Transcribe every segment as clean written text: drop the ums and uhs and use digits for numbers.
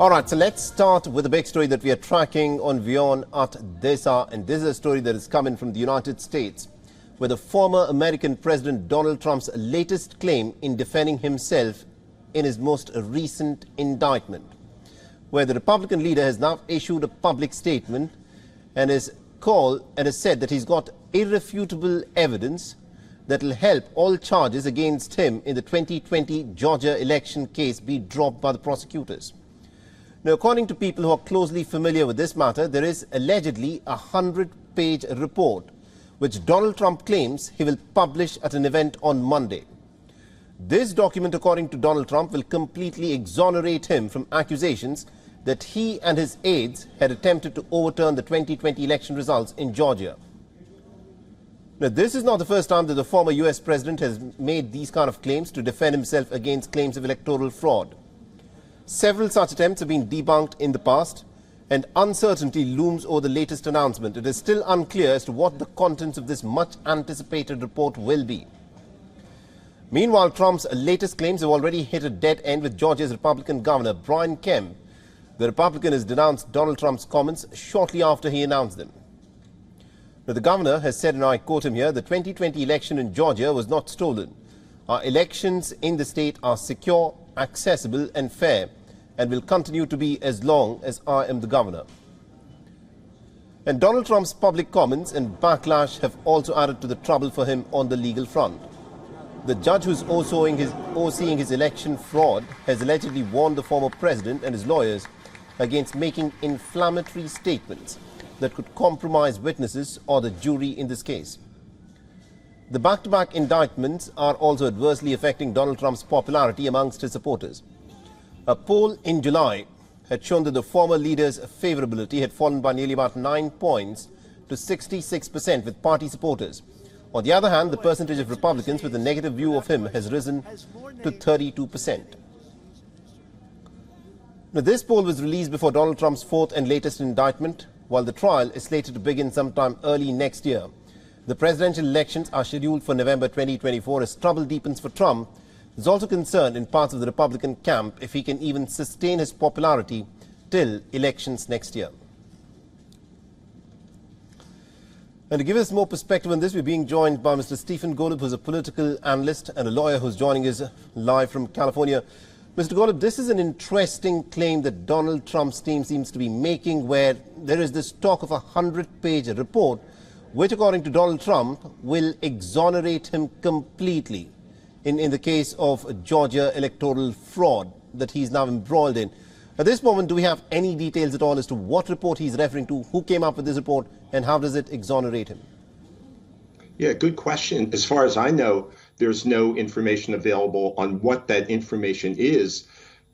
All right, so let's start with the big story that we are tracking on WION at this hour. And this is a story that is coming from the United States, where the former American President Donald Trump's latest claim in defending himself in his most recent indictment, where the Republican leader has now issued a public statement and has said that he's got irrefutable evidence that will help all charges against him in the 2020 Georgia election case be dropped by the prosecutors. Now, according to people who are closely familiar with this matter, there is allegedly a 100-page report which Donald Trump claims he will publish at an event on Monday. This document, according to Donald Trump, will completely exonerate him from accusations that he and his aides had attempted to overturn the 2020 election results in Georgia. Now, this is not the first time that the former US president has made these kind of claims to defend himself against claims of electoral fraud. Several such attempts have been debunked in the past, and uncertainty looms over the latest announcement. It is still unclear as to what the contents of this much-anticipated report will be. Meanwhile, Trump's latest claims have already hit a dead end with Georgia's Republican governor, Brian Kemp. The Republican has denounced Donald Trump's comments shortly after he announced them. Now, the governor has said, and I quote him here, the 2020 election in Georgia was not stolen. Our elections in the state are secure, accessible and fair, and will continue to be as long as I am the governor. And Donald Trump's public comments and backlash have also added to the trouble for him on the legal front. The judge who's overseeing his election fraud has allegedly warned the former president and his lawyers against making inflammatory statements that could compromise witnesses or the jury in this case. The back-to-back indictments are also adversely affecting Donald Trump's popularity amongst his supporters. A poll in July had shown that the former leader's favorability had fallen by nearly about 9 points to 66% with party supporters. On the other hand, the percentage of Republicans with a negative view of him has risen to 32%. Now, this poll was released before Donald Trump's fourth and latest indictment, while the trial is slated to begin sometime early next year. The presidential elections are scheduled for November 2024 as trouble deepens for Trump. There's also concern in parts of the Republican camp if he can even sustain his popularity till elections next year. And to give us more perspective on this, we're being joined by Mr. Stephen Golub, who's a political analyst and a lawyer who's joining us live from California. Mr. Golub, this is an interesting claim that Donald Trump's team seems to be making, where there is this talk of a 100-page report which, according to Donald Trump, will exonerate him completely in the case of Georgia electoral fraud that he's now embroiled in. At this moment, do we have any details at all as to what report he's referring to, who came up with this report, and how does it exonerate him? Yeah, good question. As far as I know, there's no information available on what that information is.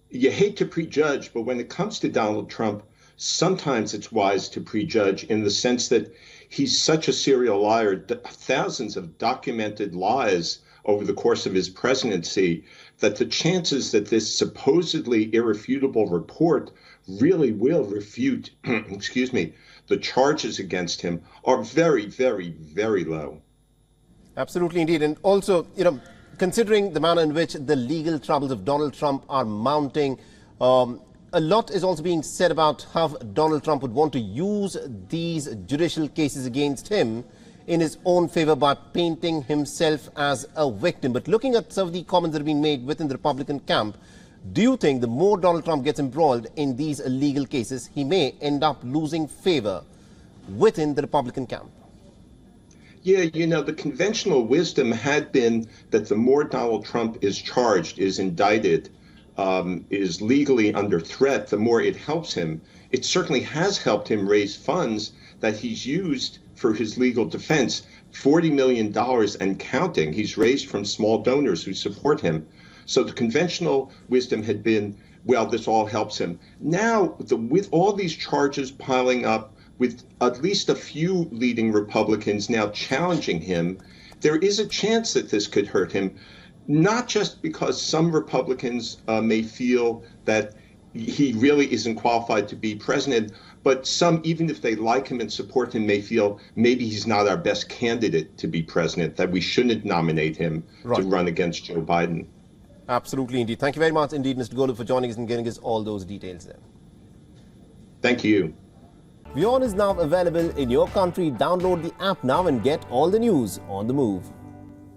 You hate to prejudge, but when it comes to Donald Trump, sometimes it's wise to prejudge in the sense that he's such a serial liar, thousands of documented lies over the course of his presidency, that the chances that this supposedly irrefutable report really will refute, the charges against him are very, very, very low. Absolutely, indeed. And also, considering the manner in which the legal troubles of Donald Trump are mounting, a lot is also being said about how Donald Trump would want to use these judicial cases against him in his own favor by painting himself as a victim. But looking at some of the comments that have been made within the Republican camp, do you think the more Donald Trump gets embroiled in these legal cases, he may end up losing favor within the Republican camp? Yeah, the conventional wisdom had been that the more Donald Trump is charged, is indicted, is legally under threat, the more it helps him. It certainly has helped him raise funds that he's used for his legal defense, $40 million and counting. He's raised from small donors who support him. So the conventional wisdom had been, well, this all helps him. Now, with all these charges piling up, with at least a few leading Republicans now challenging him, there is a chance that this could hurt him, not just because some Republicans may feel that he really isn't qualified to be president, but some, even if they like him and support him, may feel maybe he's not our best candidate to be president, that we shouldn't nominate him to run against Joe Biden. Absolutely, indeed. Thank you very much indeed, Mr. Golub, for joining us and giving us all those details there. Thank you. WION is now available in your country. Download the app now and get all the news on the move.